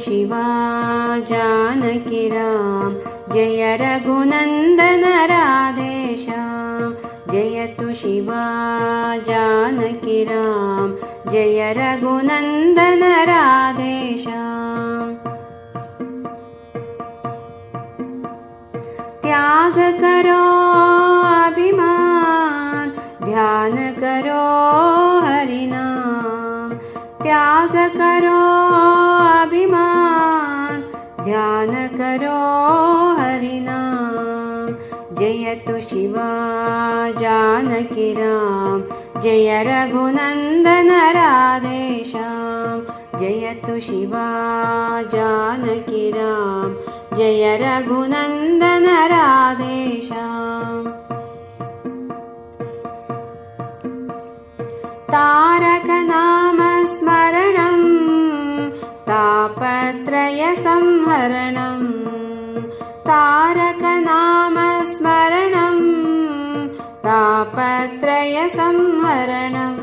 शिवा जानकी राम जय रघुनन्दन राधेश्याम जयतु शिवा जानकी राम जय रघुनन्दन राधेश्याम त्याग करो अभिमान ध्यान करो हरि नाम त्याग करो अभिमान ध्यान करो हरि नाम जयतु शिवा जानकी राम जय रघुनन्दन राधेश्याम जयतु शिवा जानकी राम जय रघुनन्दन राधेश्याम तारक नाम स्मरणं तापत्रय संहरणं तारक नाम स्मरणं तापत्रय संहरणं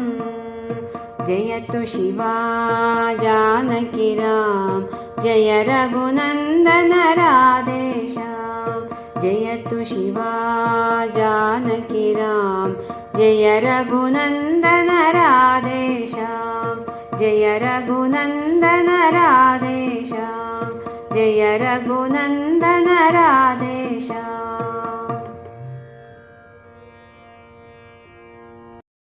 जयतु शिवा जानकी राम जय रघुनन्दन राधेश्याम जयतु शिवा जानकी राम जय रघुनन्दन राधेश्याम जय रघुनन्दन राधेश्याम जय रघुनन्दन राधेश्याम।